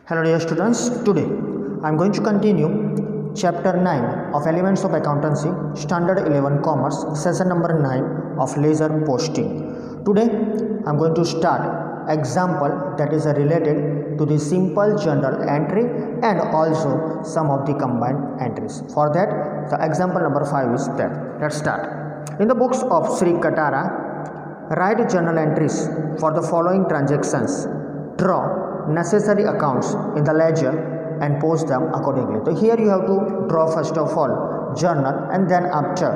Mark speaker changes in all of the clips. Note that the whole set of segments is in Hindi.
Speaker 1: Hello dear students, today I am going to continue chapter 9 of Elements of Accountancy, Standard 11 Commerce, session number 9 of Ledger Posting. Today I am going to start example that is related to the simple journal entry and also some of the combined entries. For that, the example number 5 is there. Let's start. In the books of Sri Katara, write journal entries for the following transactions. Draw necessary accounts in the ledger and post them accordingly. So here you have to draw first of all journal, and then after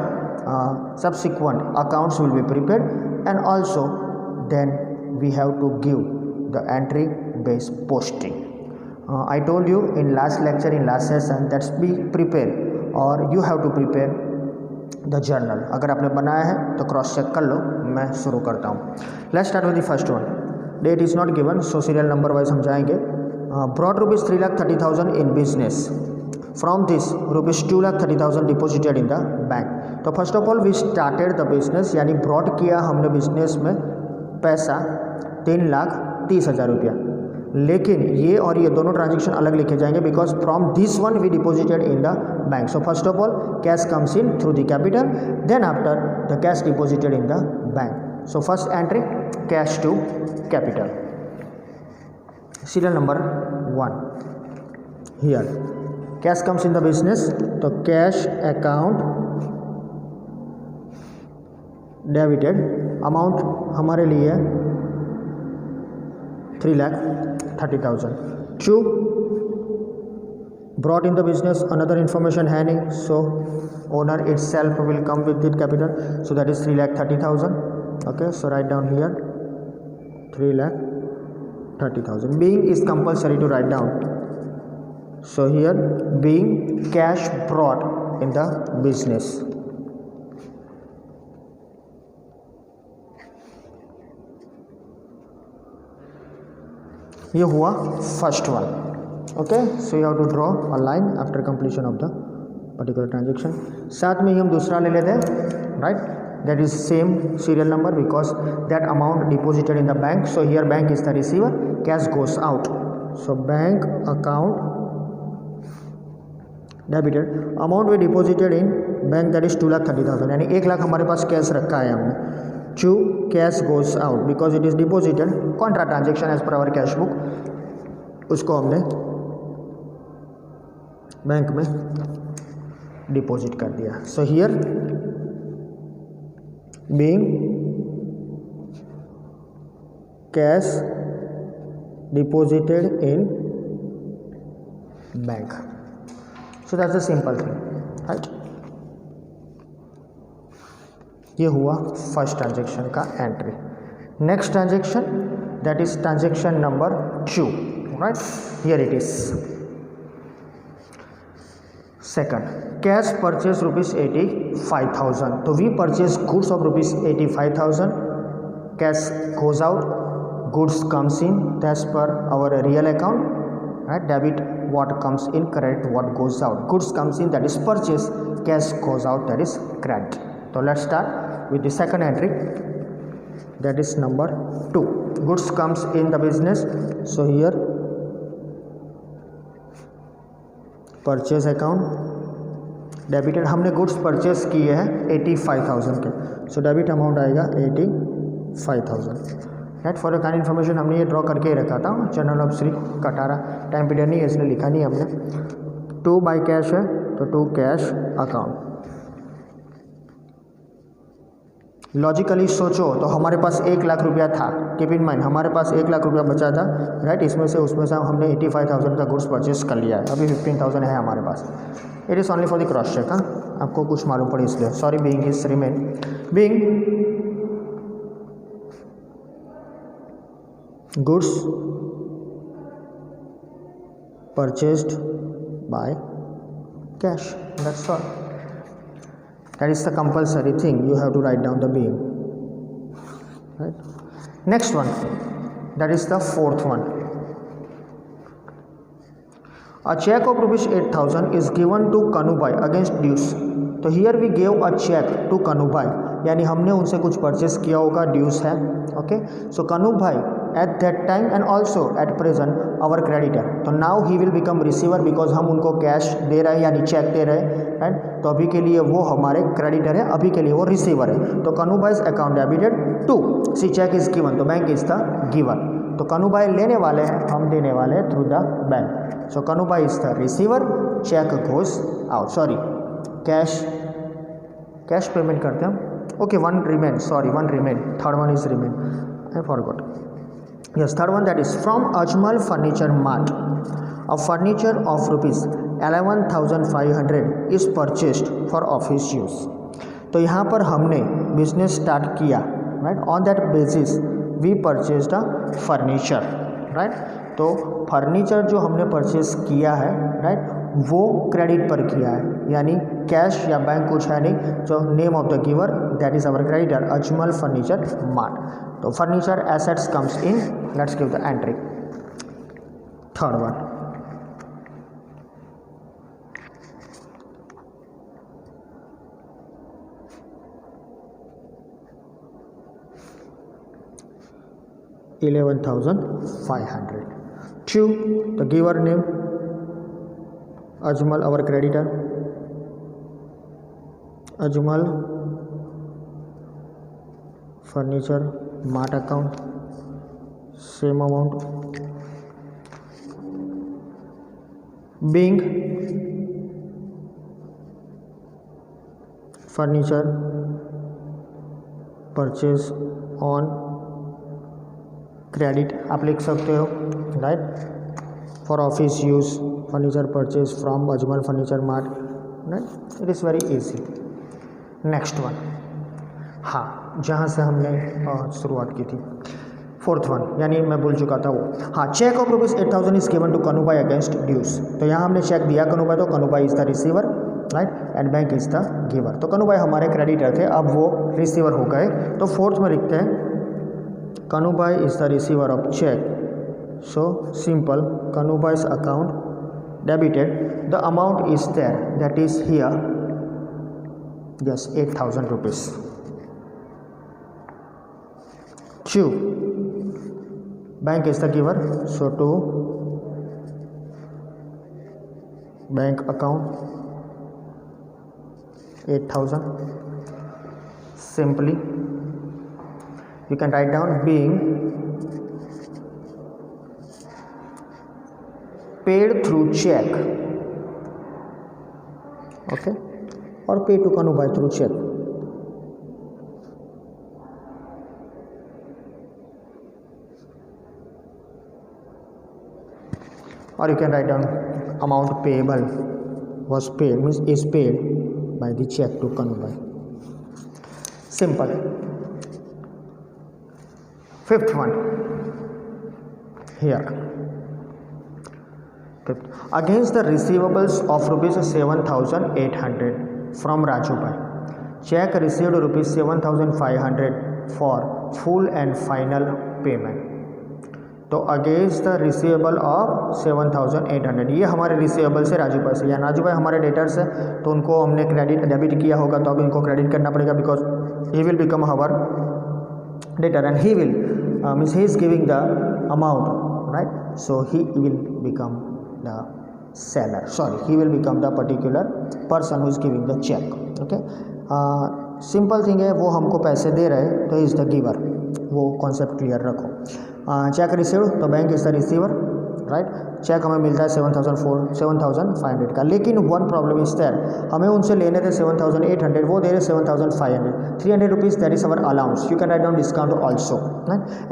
Speaker 1: subsequent accounts will be prepared, and also then we have to give the entry based posting. I told you in last lecture, in last session, that's be prepared or you have to prepare the journal. अगर आपने बनाया है तो क्रॉस चेक कर लो. मैं शुरू करता हूँ. Let's start with the first one. Date is not given, so serial number wise हम जाएंगे. Brought rupees 3,30,000 in business. From this rupees 2,30,000 deposited in the bank. तो first of all we started the business, यानी ब्रॉड किया हमने बिजनेस में पैसा 3,30,000 रुपया. लेकिन ये और ये दोनों ट्रांजेक्शन अलग लिखे जाएंगे because from this one we deposited in the bank. So first of all cash comes in through the capital, then after the cash deposited in the bank. So first entry cash to capital. Serial number 1 here cash comes in the business, तो कैश अकाउंट डेबिटेड. अमाउंट हमारे लिए 3,30,000. 2 brought in the business, another information है नहीं, so owner itself will come with it capital, so that is 3,30,000. okay, so write down here 3,30,000. being is compulsory to write down, so here being cash brought in the business. ये हुआ first one. Okay, so you have to draw a line after completion of the particular transaction. साथ में ही हम दूसरा ले लेते हैं, right. That is same serial number because that amount deposited in the bank. So here bank is the receiver, cash goes out. So bank account debited. Amount we deposited in bank that is 2,30,000, यानी 1,00,000 हमारे पास कैश रखा है हमने. To cash goes out because it is deposited contra transaction as per our cash book, उसको हमने बैंक में डिपॉजिट कर दिया. So here being cash deposited in bank. So that's the simple thing, right. ये हुआ फर्स्ट ट्रांजेक्शन का entry. Next transaction that is transaction number 2, right. Here it is second. Cash purchase rupees 85,000. तो we purchase goods of rupees 85,000. Cash goes out, goods comes in that's per hour real account, right. Debit what comes in, credit what goes out. Goods comes in, that is purchase. Cash goes out, that is credit. So let's start with the second entry, that is number 2. Goods comes in the business, so here purchase account debited. हमने गुड्स परचेस किए हैं 85,000 के, सो डेबिट अमाउंट आएगा 85,000. राइट. फॉर काइंड इन्फॉर्मेशन हमने ये ड्रॉ करके ही रखा था journal of Shri Katara. Time period नहीं है इसलिए लिखा नहीं हमने. 2 बाय कैश है तो 2 कैश अकाउंट. लॉजिकली सोचो तो हमारे पास 1,00,000 रुपया था. कीप इन माइंड हमारे पास 1,00,000 रुपया बचा था, राइट. इसमें से उसमें से हमने 85,000 का गुड्स परचेस कर लिया है. अभी 15,000 है हमारे पास. It is only for the cross check. हाँ, आपको कुछ मालूम पड़े इसलिए sorry. Being is remain. Being goods purchased by cash, that's all. That is the compulsory thing. You have to write down the being, right. Next one, that is the fourth one. A check of rupees 8,000 is given to Kanubai against dues. तो here we gave a check to Kanubai, यानी हमने उनसे कुछ परचेस किया होगा, ड्यूस है. Okay, so Kanu bhai at that time and also at present our creditor. तो now he will become receiver because हम उनको कैश दे रहे हैं यानी चेक दे रहे हैं, राइट। तो अभी के लिए वो हमारे क्रेडिटर है, अभी के लिए वो रिसीवर है। तो Kanubhai's account debited to see cheque is given, तो बैंक इज द गिवर। तो कनुभाई लेने वाले हैं, हम देने वाले हैं through the bank. So Kanubhai is the receiver, cheque goes out, sorry cash payment करते हैं हम। Okay, one remain. Third one is remain. I forgot. Yes, third one, that is from Ajmal Furniture Mart. A furniture of rupees 11,500 is purchased for office use. तो यहाँ पर हमने बिजनेस स्टार्ट किया, right. On that basis we purchased a furniture, right. तो फर्नीचर जो हमने परचेस किया है, राइट, वो क्रेडिट पर किया है, यानी कैश या बैंक कुछ है नहीं। जो name of the giver that is our creditor Ajmal furniture mart. तो furniture assets comes in, let's give the entry. Third one, $11,500. Two, the giver name Ajmal, our creditor Ajmal Furniture Mart account, same amount. Being furniture purchase on credit आप लिख सकते हो, right. For office use furniture purchase from Ajmal furniture mart, right. It is very easy. Next one, हाँ, जहाँ से हमने शुरुआत की थी, फोर्थ वन, यानी मैं भूल चुका था वो, हाँ, cheque of rupees 8,000 is given to Kanubhai against dues. तो यहाँ हमने चेक दिया कनुभाई, तो Kanubhai is the receiver, right, and bank is the giver. तो कनुभाई हमारे क्रेडिटर थे, अब वो रिसीवर हो गए। तो फोर्थ में लिखते हैं Kanubai is the receiver of check. So simple, Kanubai's account debited. The amount is there, that is here. Yes, 8,000 rupees. Two, bank is the giver. So to bank account 8,000. Simply you can write down being paid through check, okay, or pay to Kanubai through check. Or you can write down amount payable was paid, means is paid by the check to Kanubai. Simple. Fifth one, here. Fifth, against the receivables of rupees 7,800 from Rajubhai, check received rupees 7,500 for full and final payment. तो अगेंस्ट द रिसीवेबल ऑफ 7,800, ये हमारे रिसीवेबल से राजूभाई से, या राजूभाई हमारे डेटर्स है, तो उनको हमने क्रेडिट डेबिट किया होगा, तो अब इनको क्रेडिट करना पड़ेगा because he will become our debtor and he will means he is giving the amount, right? So he will become the seller, sorry, he will become the particular person who is giving the check, okay. Simple thing है, वो हमको पैसे दे रहे हैं, तो इज़ द गिवर, वो कॉन्सेप्ट क्लियर रखो। चेक रिसीव, तो bank is the receiver, right. Cheque हमें मिलता है 7,500 का, लेकिन वन प्रॉब्लम इज देयर, हमें उनसे लेने थे 7,800, वो दे रहे 7,500, 300 rupees that is our allowance. You can write down discount also,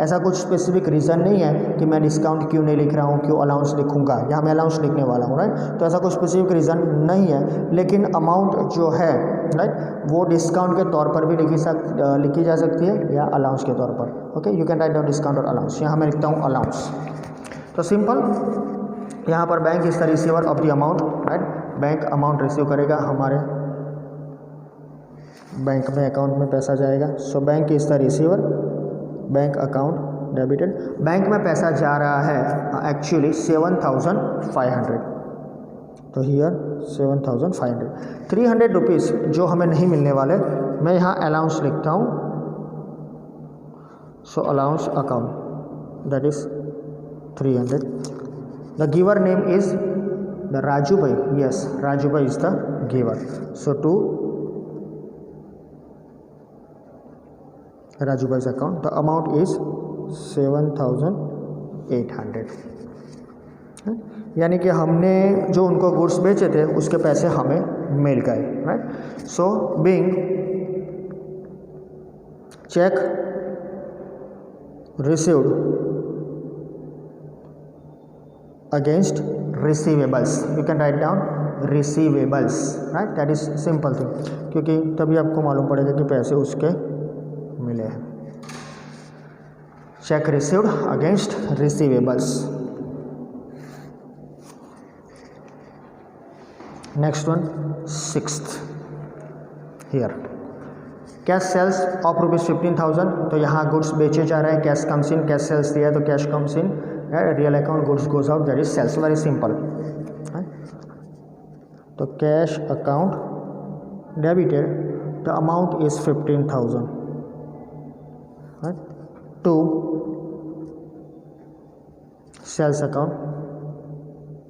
Speaker 1: ऐसा कुछ स्पेसिफिक रीज़न नहीं है कि मैं डिस्काउंट क्यों नहीं लिख रहा हूँ, क्यों अलाउंस लिखूंगा, या मैं अलाउंस लिखने वाला हूँ, राइट। तो ऐसा कुछ स्पेसिफिक रीज़न नहीं है, लेकिन अमाउंट जो है, राइट, वो डिस्काउंट के तौर पर भी लिखी जा सकती है या अलाउंस के तौर पर, okay. You can write down discount और अलाउंस, यहाँ मैं लिखता हूँ अलाउंस। तो सिंपल, यहाँ पर bank is the receiver of the amount, right. Bank amount receive करेगा, हमारे बैंक में अकाउंट में पैसा जाएगा। So bank is the receiver, bank account debited, bank में पैसा जा रहा है एक्चुअली 7,500, तो हियर 7,500, 300 रुपीज़ जो हमें नहीं मिलने वाले, मैं यहाँ अलाउंस लिखता हूँ। सो allowance account, that is 300. The giver name is the Rajubhai. Yes, Rajubhai is the giver. So to Rajubhai's account the amount is 7,800. यानी कि हमने जो उनको गुड्स बेचे थे उसके पैसे हमें मिल गए, right. So being check received against receivables, you can write down receivables, right. That is simple thing, क्योंकि तभी आपको मालूम पड़ेगा कि पैसे उसके मिले हैं. Cheque received against receivables. Next one, 6th here cash sales of ₹15,000. तो यहाँ गुड्स बेचे जा रहे हैं, cash comes in, cash sales दिया है तो cash comes in, real account goods goes out, that is sales. Very simple. तो cash account debited, the amount is 15,000 to sales account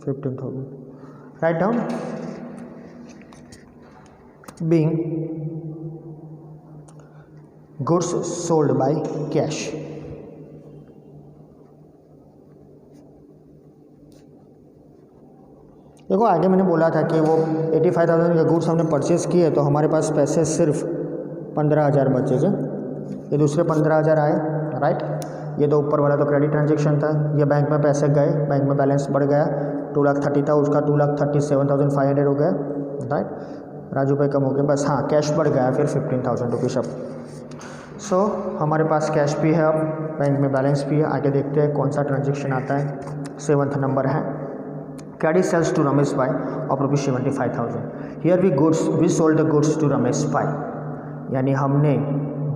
Speaker 1: 15,000. Write down being goods sold by cash. देखो आगे मैंने बोला था कि वो 85,000 के गुड्स हमने परचेज किए तो हमारे पास पैसे सिर्फ 15,000 बचे थे. ये दूसरे 15,000 आए, राइट. ये तो ऊपर वाला तो क्रेडिट ट्रांजेक्शन था. ये बैंक में पैसे गए, बैंक में बैलेंस बढ़ गया, 2,30,000 था उसका 2,37,500 हो गया, राइट. राजू भाई कम हो गया बस. हाँ, कैश बढ़ गया फिर 15,000 रुपीज़ अब. सो हमारे पास कैश भी है, अब बैंक में बैलेंस भी है. आगे देखते हैं कौन सा ट्रांजेक्शन आता है. 7th नंबर है credit sales to Ramesh bhai of ₹75,000. Here we sold the goods to Ramesh bhai, यानी हमने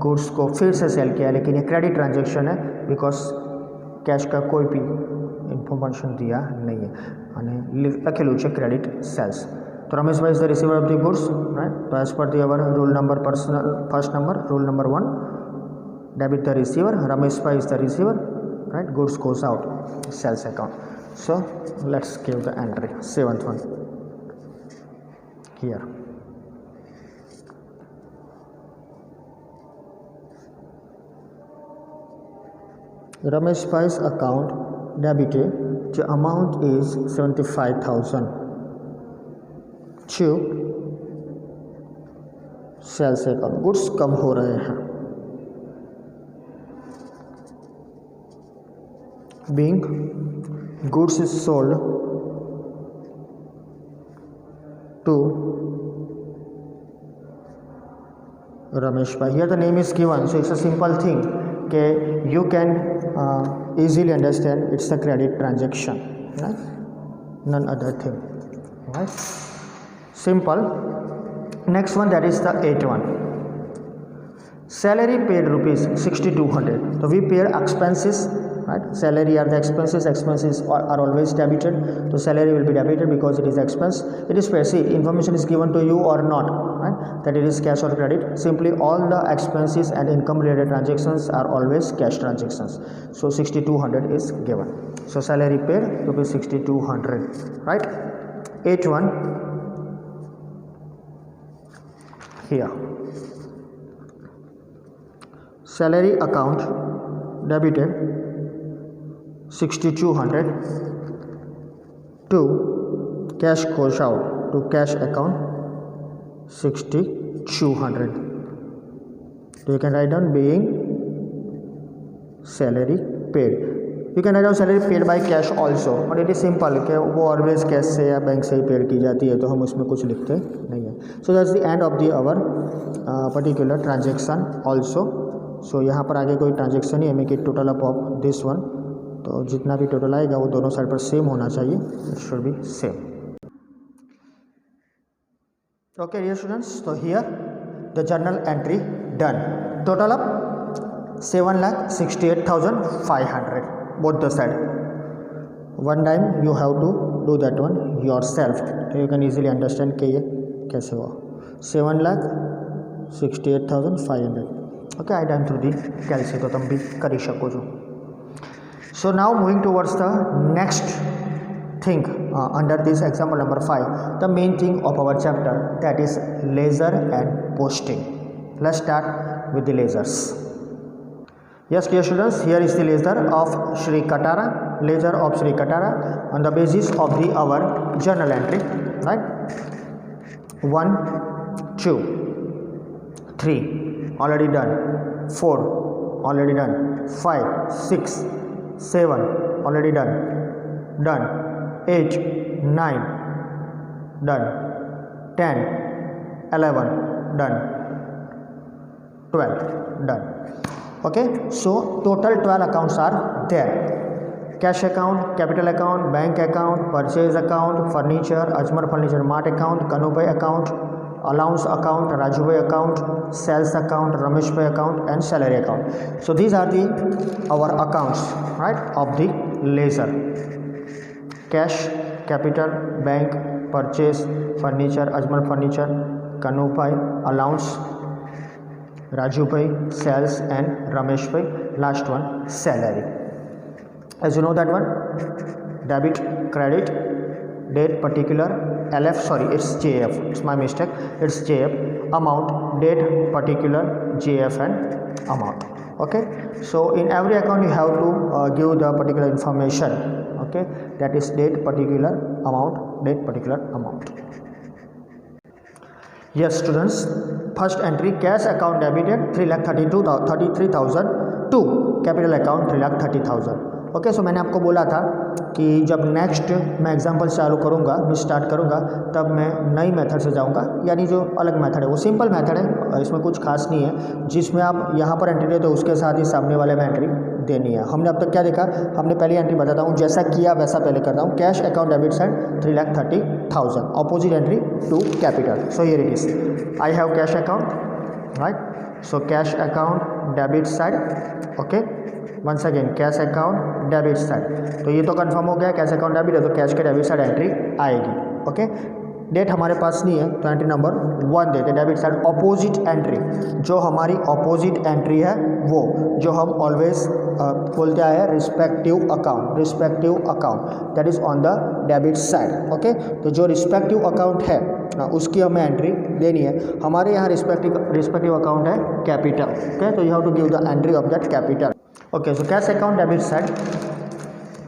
Speaker 1: गुड्स को फिर से सेल किया, लेकिन ये क्रेडिट ट्रांजेक्शन है बिकॉज कैश का कोई भी इंफॉर्मेशन दिया नहीं है. लखेलू है क्रेडिट सेल्स. तो Ramesh bhai is the receiver of the goods, right. तो as per the our rule number personal first number rule number 1, debit the receiver, Ramesh bhai is the receiver, right. Goods goes out sales account. So let's give the entry 7th one here. Ramesh Bhai's account debited, the amount is 75,000 to sales account. Goods कम हो रहे हैं. Being goods is sold to Ramesh Bhai. Here the name is given, so it's a simple thing. Okay, you can easily understand it's a credit transaction, right? None other thing, right? Simple. Next one, that is the 8th one. Salary paid ₹6,200. So we paid expenses, right. Salary are the expenses are always debited, so salary will be debited because it is expense. It is paid. See, information is given to you or not, right, that it is cash or credit. Simply all the expenses and income related transactions are always cash transactions. So 6,200 is given. So salary paid ₹6,200, right. 8th one here, salary account debited 6,200 to cash goes out to cash account 6,200. So you can write down being salary paid. You can write down salary paid by cash also, but it is simple कि वो ऑलवेज कैश से या बैंक से ही पेड की जाती है, तो हम उसमें कुछ लिखते नहीं है. So that's the end of the our particular transaction also. So यहाँ पर आगे कोई ट्रांजेक्शन नहीं है. Make it total up of this one. तो जितना भी टोटल आएगा वो दोनों साइड पर सेम होना चाहिए. It should be same. Okay dear students, तो here the journal entry done. Total up 7,68,500 both the side. One time you have to do that one yourself, so you can easily understand कि ये कैसे हुआ. 7,68,500. Okay, I done through the कैलसी, तो तुम भी कर ही सको जो. So now moving towards the next thing under this example number 5, the main thing of our chapter, that is laser and posting. Let's start with the lasers. Yes, dear students, here is the laser of Sri Katara, laser of Sri Katara on the basis of the our journal entry, right? 1, 2, 3 already done, 4 already done, 5, 6, 7 already done, 8, 9 done, 10, 11 done, 12 done. Okay, so total 12 accounts are there: cash account, capital account, bank account, purchase account, furniture, Ajmer Furniture Mart account, Kanubhai account, allowance account, Rajubhai account, sales account, Rameshbhai account, and salary account. So these are the our accounts, right, of the laser: cash, capital, bank, purchase, furniture, Ajmer Furniture, Kanubhai, allowance, Rajubhai, sales, and Rameshbhai. Last one, salary. As you know that one, debit, credit, date, particular, LF, sorry, it's JF, it's my mistake, it's JF, amount, date, particular, JF, and amount. Okay, so in every account you have to give the particular information, okay, that is date, particular, amount, date, particular, amount. Yes, students, first entry, cash account debited 3,33,000 to capital account 3,30,000. Okay, सो मैंने आपको बोला था कि जब नेक्स्ट मैं एग्जांपल चालू करूँगा, मैं स्टार्ट करूँगा, तब मैं नई मेथड से जाऊँगा, यानी जो अलग मेथड है वो सिंपल मेथड है, इसमें कुछ खास नहीं है, जिसमें आप यहाँ पर एंट्री देते हो उसके साथ ही सामने वाले में एंट्री देनी है। हमने अब तक क्या देखा, हमने पहली एंट्री बताता हूँ, जैसा किया वैसा पहले करता हूँ। Cash account debit side 3,30,000, opposite entry to capital. So here it is, I have cash account, right? So cash account debit side, okay, once again cash account debit side. तो ये तो कंफर्म हो गया, कैश अकाउंट डेबिट है तो कैश के डेबिट साइड एंट्री आएगी। ओके, डेट हमारे पास नहीं है तो एंट्री नंबर 1 देते, डेबिट साइड ऑपोजिट एंट्री। जो हमारी ऑपोजिट एंट्री है वो जो हम ऑलवेज बोलते आए हैं, respective account that is on the debit side. Okay, तो जो रिस्पेक्टिव अकाउंट है उसकी हमें एंट्री देनी है। हमारे यहाँ रिस्पेक्टिव अकाउंट है कैपिटल। ओके, तो you have to give the entry of that capital. Okay, so cash account debit side,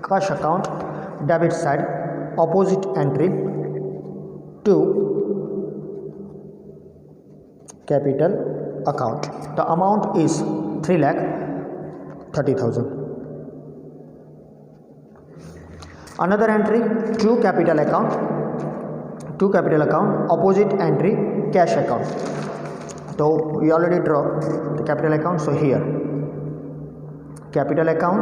Speaker 1: cash account debit side, opposite entry to capital account. The amount is 3,30,000. Another entry to capital account, opposite entry cash account. So we already draw the capital account. So here, capital account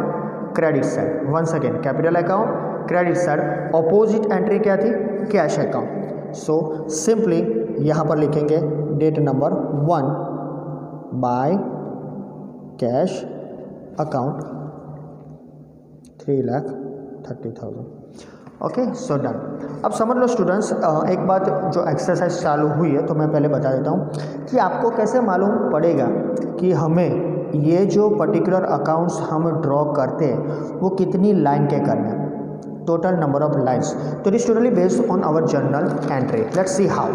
Speaker 1: credit side, once again capital account credit side, opposite entry क्या थी, कैश अकाउंट। सो सिंपली यहाँ पर लिखेंगे date number 1 by cash account 3,30,000। Okay, so done. अब समझ लो स्टूडेंट्स, एक बात जो एक्सरसाइज चालू हुई है तो मैं पहले बता देता हूँ कि आपको कैसे मालूम पड़ेगा कि हमें ये जो पर्टिकुलर अकाउंट्स हम ड्रॉ करते हैं वो कितनी लाइन के करने हैं, टोटल नंबर ऑफ लाइन्स। तो it is totally based on our journal entry. Let's see how.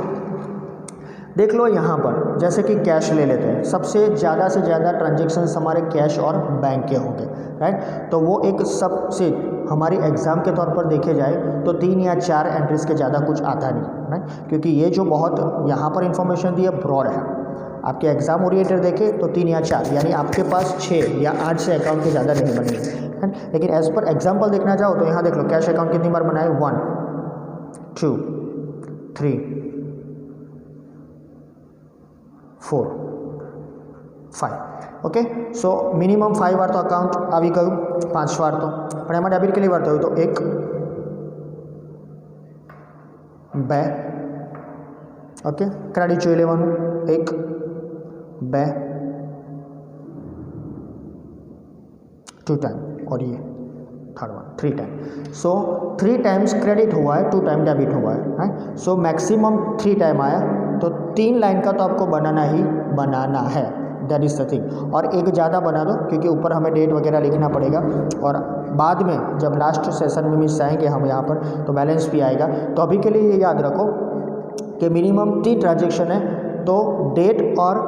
Speaker 1: देख लो यहाँ पर, जैसे कि कैश ले लेते हैं, सबसे ज़्यादा से ज़्यादा ट्रांजेक्शन्स हमारे कैश और बैंक के होंगे, राइट? तो वो एक सबसे हमारी एग्ज़ाम के तौर पर देखे जाए तो 3 या 4 एंट्रीज के ज़्यादा कुछ आता नहीं, राइट? क्योंकि ये जो बहुत यहाँ पर इंफॉर्मेशन दी है ब्रॉड है। आपके एग्जाम ओरिएंटेड देखें तो 3 या 4, यानी आपके पास 6 या 8 से अकाउंट के ज़्यादा नहीं बनेंगे। लेकिन एज पर एग्जाम्पल देखना चाहो तो यहाँ देख लो, कैश अकाउंट कितनी बार बनाए, 1, 2, 3, 4, 5। ओके, सो मिनिमम 5 વાર તો અકાઉન્ટ આવી ગયું, 5 વાર તો, પણ એમાં ડેબિટ કેટલી વાર થયું, તો 1, 2। ઓકે, ક્રેડિટ જોઈ લેવાનું, 1, 2, 2 टाइम, और ये थर्ड वन 3 टाइम। सो 3 टाइम्स क्रेडिट हुआ है, 2 टाइम डेबिट हुआ है। सो मैक्सिमम 3 टाइम आया, तो 3 लाइन का तो आपको बनाना ही बनाना है। That is the thing. और एक ज़्यादा बना दो क्योंकि ऊपर हमें डेट वगैरह लिखना पड़ेगा, और बाद में जब लास्ट सेशन में मिस जाएंगे हम यहाँ पर तो बैलेंस भी आएगा। तो अभी के लिए ये याद रखो कि मिनिमम 3 ट्रांजेक्शन है, तो डेट और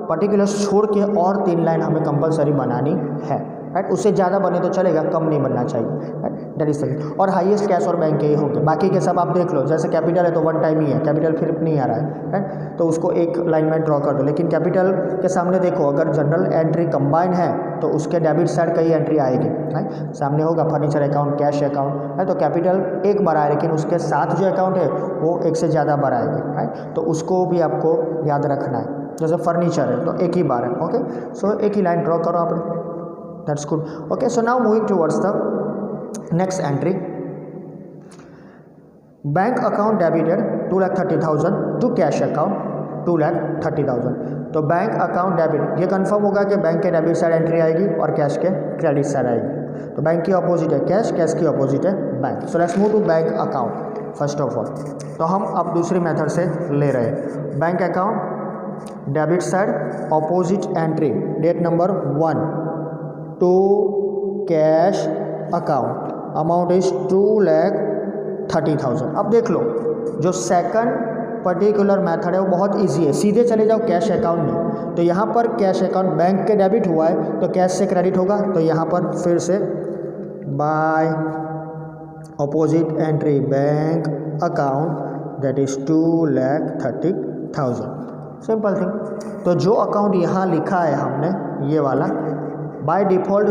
Speaker 1: पर्टिकुलर्स छोड़ के और 3 लाइन हमें कंपलसरी बनानी है, राइट। उससे ज़्यादा बने तो चलेगा, कम नहीं बनना चाहिए, राइट, दैट इज सही। और हाईएस्ट कैश और बैंक के ही होंगे, बाकी के सब आप देख लो। जैसे कैपिटल है तो 1 टाइम ही है, कैपिटल फिर नहीं आ रहा है, राइट, तो उसको एक लाइन में ड्रॉ कर दो। लेकिन कैपिटल के सामने देखो, अगर जनरल एंट्री कंबाइन है तो उसके डेबिट साइड कई एंट्री आएगी, राइट। सामने होगा फर्नीचर अकाउंट, कैश अकाउंट, है, तो कैपिटल एक बार आए, लेकिन उसके साथ जो अकाउंट है वो एक से ज़्यादा बार आएगी, राइट। तो उसको भी आपको याद रखना है। जैसे फर्नीचर है तो एक ही बार है, ओके। सो एक ही लाइन ड्रॉ करो आपने, that's good, okay. So now moving towards the next entry. Bank account debited 2,30,000 to cash account 2,30,000। तो बैंक अकाउंट डेबिट, ये कंफर्म होगा कि बैंक के डेबिट साइड एंट्री आएगी और कैश के क्रेडिट साइड आएगी। तो बैंक की अपोजिट है कैश, कैश की अपोजिट है bank. So let's move to bank account first of all. तो हम अब दूसरी मेथड से ले रहे हैं। Bank account debit side opposite entry, date number 1 to cash account, amount is 2,30,000। अब देख लो, जो सेकंड पर्टिकुलर मेथड है वो बहुत इजी है, सीधे चले जाओ कैश अकाउंट में। तो यहाँ पर कैश अकाउंट बैंक के डेबिट हुआ है तो कैश से क्रेडिट होगा, तो यहाँ पर फिर से by opposite entry bank account that is 2,30,000, simple thing. तो जो अकाउंट यहाँ लिखा है हमने ये वाला, बाय डिफ़ॉल्ट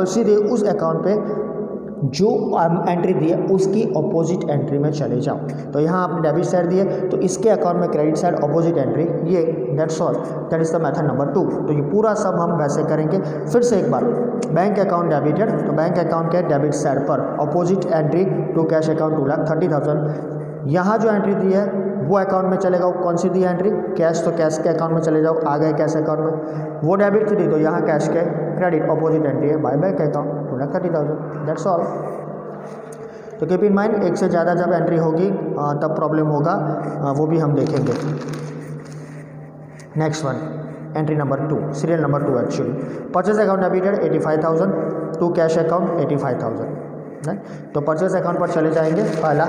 Speaker 1: सीधे उस अकाउंट पे जो एंट्री दी है उसकी अपोजिट एंट्री में चले जाओ। तो यहाँ आपने डेबिट साइड दिए तो इसके अकाउंट में क्रेडिट साइड अपोजिट एंट्री, ये that's all, that is the method number 2। तो ये पूरा सब हम वैसे करेंगे। फिर से एक बार, बैंक अकाउंट डेबिटेड, तो बैंक अकाउंट के डेबिट साइड पर opposite entry to cash account 2,30,000। यहाँ जो एंट्री दी है वो अकाउंट में चलेगा, वो कौन सी दी है एंट्री, कैश, तो कैश के अकाउंट में चले जाओ, आ गए कैश अकाउंट में। वो डेबिट थी तो यहाँ कैश के क्रेडिट अपोजिट एंट्री है bye bank account 2,30,000, that's all. तो कीप इन माइंड, एक से ज़्यादा जब एंट्री होगी तब प्रॉब्लम होगा, वो भी हम देखेंगे। Next one, entry number 2, serial number 2 actually. Purchase account debited 85,000 to cash account 85,000, right. तो परचेज अकाउंट पर चले जाएंगे। पहला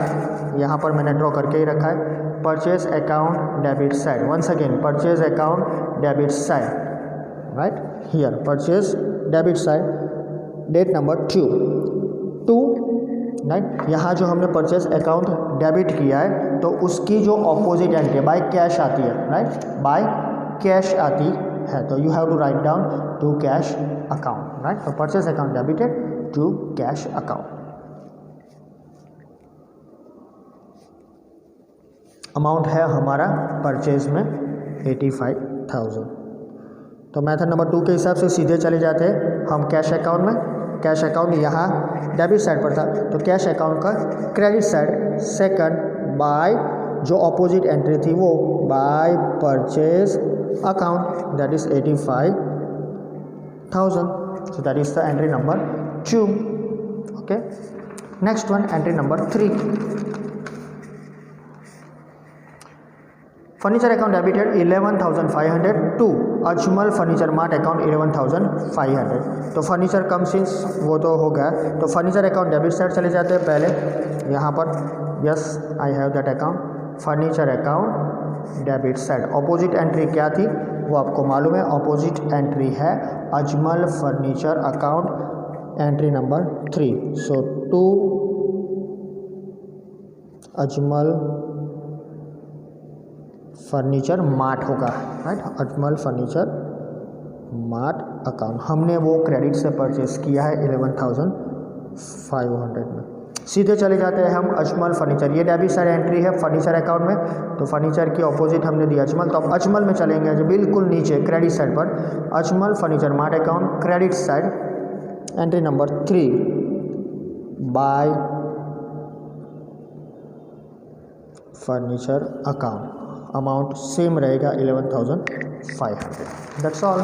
Speaker 1: यहाँ पर मैंने ड्रॉ करके ही रखा है, purchase account debit side. Once again, purchase account debit side, right here, purchase debit side, date number 2, right. यहाँ जो हमने परचेज अकाउंट डेबिट किया है तो उसकी जो अपोजिट एंट्री बाय कैश आती है, राइट, बाय कैश आती है, तो you have to write down to cash account, right. तो purchase account debited to cash account. Amount है हमारा परचेज में 85,000। तो मेथड नंबर 2 के हिसाब से सीधे चले जाते हैं हम कैश अकाउंट में। कैश अकाउंट यहाँ डेबिट साइड पर था तो कैश अकाउंट का क्रेडिट साइड सेकंड बाय जो अपोजिट एंट्री थी वो by purchase account that is 85,000। So that is the entry number 2, okay. Next one, entry number 3, furniture account debited 11,500 to Ajmal furniture mart account 11,500। तो फर्नीचर कम सिंस वो तो हो गया, तो फर्नीचर अकाउंट डेबिट साइड चले जाते हैं पहले यहाँ पर, yes I have that account, furniture account debit side. Opposite entry क्या थी वो आपको मालूम है, अपोजिट एंट्री है Ajmal furniture account, entry number 3। So to Ajmal furniture mart होगा, right, Ajmal furniture mart account. हमने वो क्रेडिट से परचेस किया है 11,500 में। सीधे चले जाते हैं हम अजमल फर्नीचर, ये डेबिट साइड एंट्री है फर्नीचर अकाउंट में, तो फर्नीचर की अपोजिट हमने दी अजमल, तो अब अजमल में चलेंगे जो बिल्कुल नीचे क्रेडिट साइड पर, Ajmal furniture mart account credit side, entry number 3 bye furniture account, amount same रहेगा 11,500, that's all.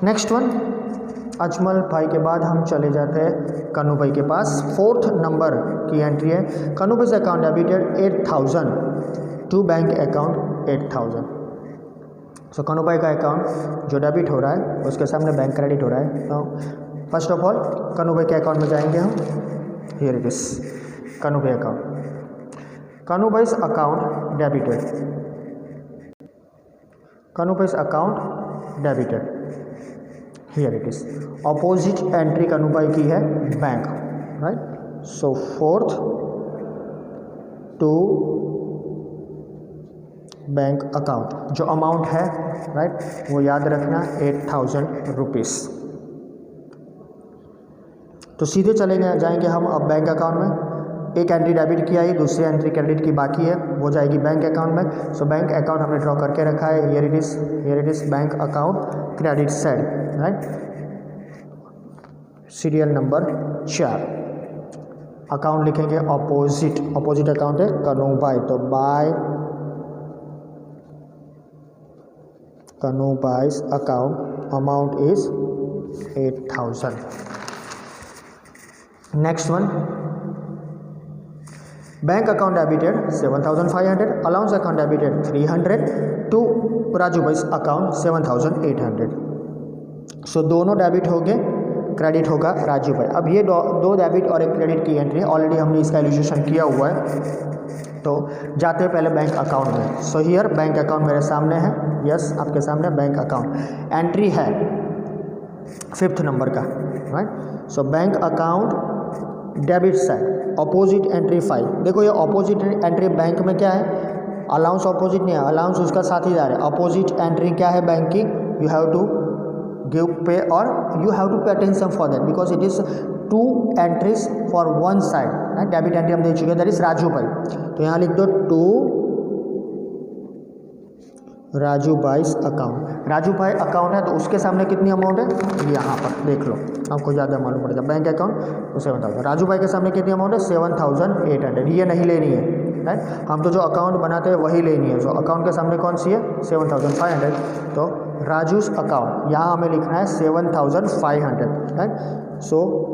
Speaker 1: Next one, Ajmal भाई के बाद हम चले जाते हैं कन्नू भाई के पास। 4th नंबर की एंट्री है, Kannu bhai account debited 8,000 to bank account 8,000, so Kannu bhai का अकाउंट जो डेबिट हो रहा है उसके सामने बैंक क्रेडिट हो रहा है। तो फर्स्ट ऑफ ऑल कन्नू भाई के अकाउंट में जाएंगे हम। Here it is Kannu bhai account. Kannu bhai's account debited, Kannu bhai's account debited. Here it is opposite entry Kannu bhai की है bank, right. So fourth to bank account, जो अमाउंट है राइट वो याद रखना 8000 रुपीज़। तो सीधे चले जाएंगे हम अब बैंक अकाउंट में। एक एंट्री डेबिट की आई, दूसरी एंट्री क्रेडिट की बाकी है, वो जाएगी बैंक अकाउंट में। सो बैंक अकाउंट हमने ड्रॉ करके रखा है। Here it is bank account credit side, right. Serial number 4 account लिखेंगे अपोजिट, अपोजिट अकाउंट है कन्नू भाई, तो by Kannu bhai's account amount is 8000। Next one bank account debited 7500, allowance account debited 300 to Raju bhai's account 7800। So दोनों डेबिट हो गए, क्रेडिट होगा राजू भाई। अब ये दो डेबिट और एक क्रेडिट की एंट्री ऑलरेडी हमने इसका इल्यूस्ट्रेशन किया हुआ है। तो जाते हैं पहले बैंक अकाउंट में। सो हियर बैंक अकाउंट मेरे सामने है, यस आपके सामने बैंक अकाउंट। एंट्री है 5th नंबर का, राइट। सो bank account debit side opposite entry 5। देखो ये अपोजिट एंट्री बैंक में क्या है, अलाउंस अपोजिट नहीं है, अलाउंस उसका साथीदार है। अपोजिट एंट्री क्या है बैंक की, you have to give pay और you have to pay attention for that because it is 2 entries for 1 side, right. Debit entry हम दे चुके हैं, दैट इज राजू भाई। तो यहाँ लिख दो 2 राजू भाई's अकाउंट। राजू भाई अकाउंट है तो उसके सामने कितनी अमाउंट है, यहाँ पर देख लो आपको ज़्यादा मालूम पड़ेगा। बैंक अकाउंट तो 7000, राजू भाई के सामने कितनी अमाउंट है 7800। ये नहीं लेनी है, राइट। हम तो जो अकाउंट बनाते हैं वही लेनी है। जो अकाउंट के सामने कौन सी है 7500, तो राजू's अकाउंट यहाँ हमें लिखना है 7500, राइट। सो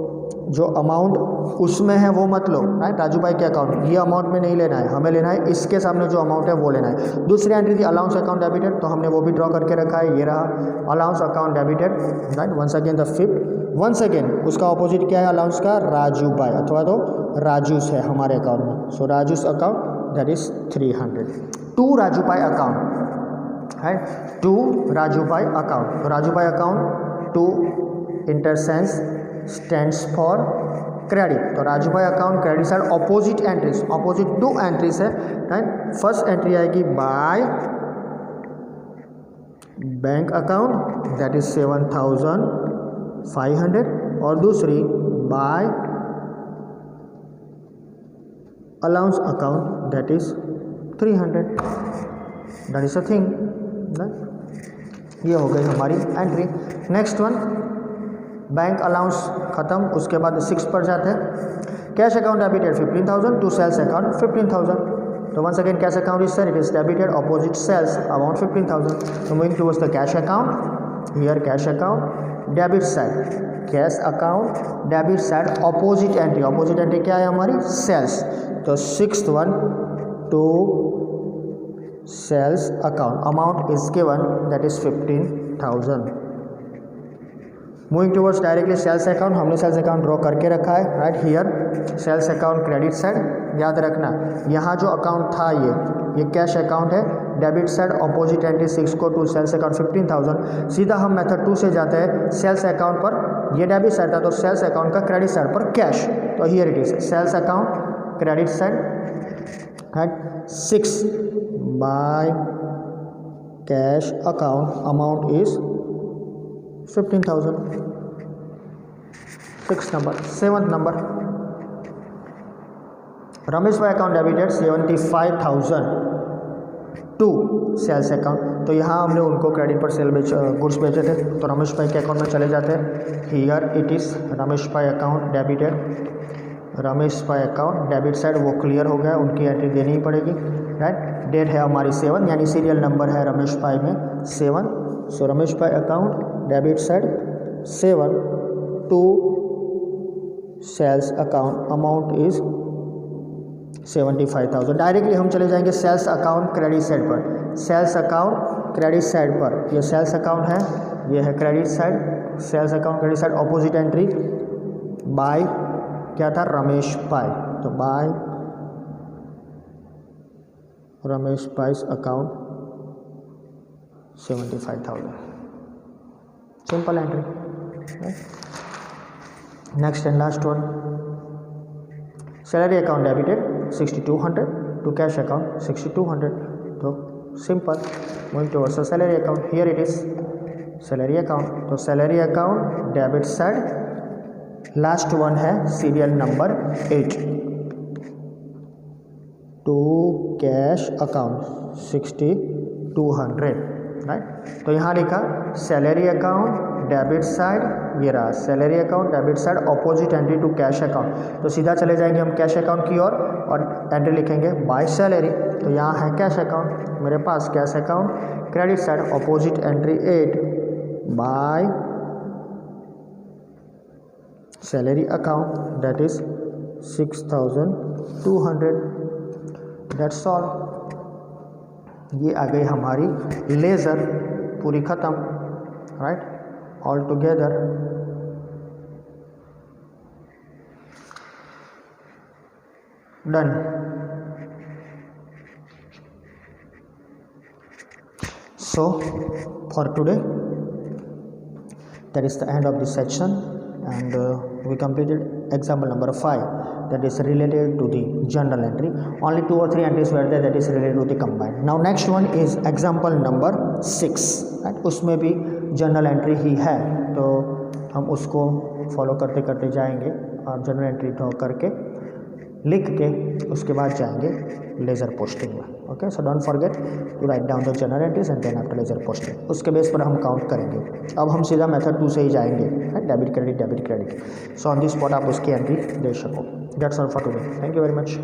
Speaker 1: जो अमाउंट उसमें है वो मत लो, राइट। राजू भाई के अकाउंट ये अमाउंट में नहीं लेना है, हमें लेना है इसके सामने जो अमाउंट है वो लेना है। दूसरी एंट्री थी अलाउंस अकाउंट डेबिटेड, तो हमने वो भी ड्रॉ करके रखा है, ये रहा allowance account debited, right. Once again the 5th, once again उसका ऑपोजिट क्या है अलाउंस का, राजू भाई अथवा तो राजूस है हमारे अकाउंट में। So Raju's account that is 300 to Raju bhai account, right, to Raju bhai account. तो Raju bhai account to in this sense stands for credit. तो Raju bhai account credit side opposite entries, opposite 2 entries है, राइट। फर्स्ट एंट्री आएगी by bank account that is 7500 और दूसरी by allowance account that is 300। That is a thing, ये हो गई हमारी एंट्री। नेक्स्ट वन बैंक अलाउंस खत्म, उसके बाद 6 पर जाते हैं। Cash account debited 15000 to sales account 15000। तो once again cash account is sir it is debited opposite sales amount 15000। तो moving towards the cash account, here cash account debit side, cash account debit side opposite entry क्या है हमारी सेल्स। तो 6th one to sales account amount is given that is 15000। Moving towards directly sales account, हमने सेल्स अकाउंट ड्रॉ करके रखा है, right. Here sales account credit side, याद रखना यहाँ जो अकाउंट था ये कैश अकाउंट है, डेबिट साइड अपोजिट एंट्री 6 को टू सेल्स अकाउंट 15000। सीधा हम मेथड 2 से जाते हैं सेल्स अकाउंट पर, ये डेबिट साइड था तो सेल्स अकाउंट का क्रेडिट साइड पर कैश। तो here it is sales account credit side, right, 6 by cash account amount is 15000। 6th number. 7th number Ramesh bhai account debited 75000 to sales account. तो यहाँ हमने उनको क्रेडिट पर गुड्स बेचे थे, तो रमेश भाई के अकाउंट में चले जाते हैं। Here it is Ramesh bhai account debited, Ramesh bhai account debit side वो क्लियर हो गया, उनकी एंट्री देनी ही पड़ेगी, राइट। डेट है हमारी 7 यानी सीरियल नंबर है रमेश भाई में 7। So Ramesh bhai account debit side 7 to sales account amount is 75000। Directly हम चले जाएंगे सेल्स अकाउंट क्रेडिट साइड पर। सेल्स अकाउंट क्रेडिट साइड पर ये सेल्स अकाउंट है, ये है credit side, sales account credit side, opposite entry by क्या था, रमेश पाई, तो by Ramesh Pai's account 75,000, simple entry. Next and last one, salary account debited 6200 to cash account 6200, तो simple. Moving towards salary account, here it is salary account, तो salary account debit side, last one है serial number 8 to cash account 6200, right. तो यहाँ लिखा सैलरी अकाउंट डेबिट साइड, ये रहा salary account debit side, opposite entry to cash account, तो सीधा चले जाएंगे हम कैश अकाउंट की ओर और एंट्री लिखेंगे बाय सैलरी, तो यहाँ है कैश अकाउंट मेरे पास, cash account credit side, opposite entry 8 by salary account that is 6200, that's all. ये आ गई हमारी लेज़र पूरी ख़त्म, right, all together. Done. So for today that is the end of this section, and we completed example number 5, that is related to the journal entry. Only 2 or 3 entries were there that is related to the combined. Now next one is example number 6, right? उसमें भी journal entry ही है, तो हम उसको फॉलो करते करते जाएंगे और journal entry ड्रॉ करके लिख के उसके बाद जाएंगे लेज़र पोस्टिंग में। Okay, so don't forget to write down the journal entries and then after ledger posting, उसके बेस पर हम काउंट करेंगे। अब हम सीधा मेथड 2 से ही जाएंगे, debit credit debit credit. So on this spot आप उसकी एंट्री दे सको। That's all for today, thank you very much.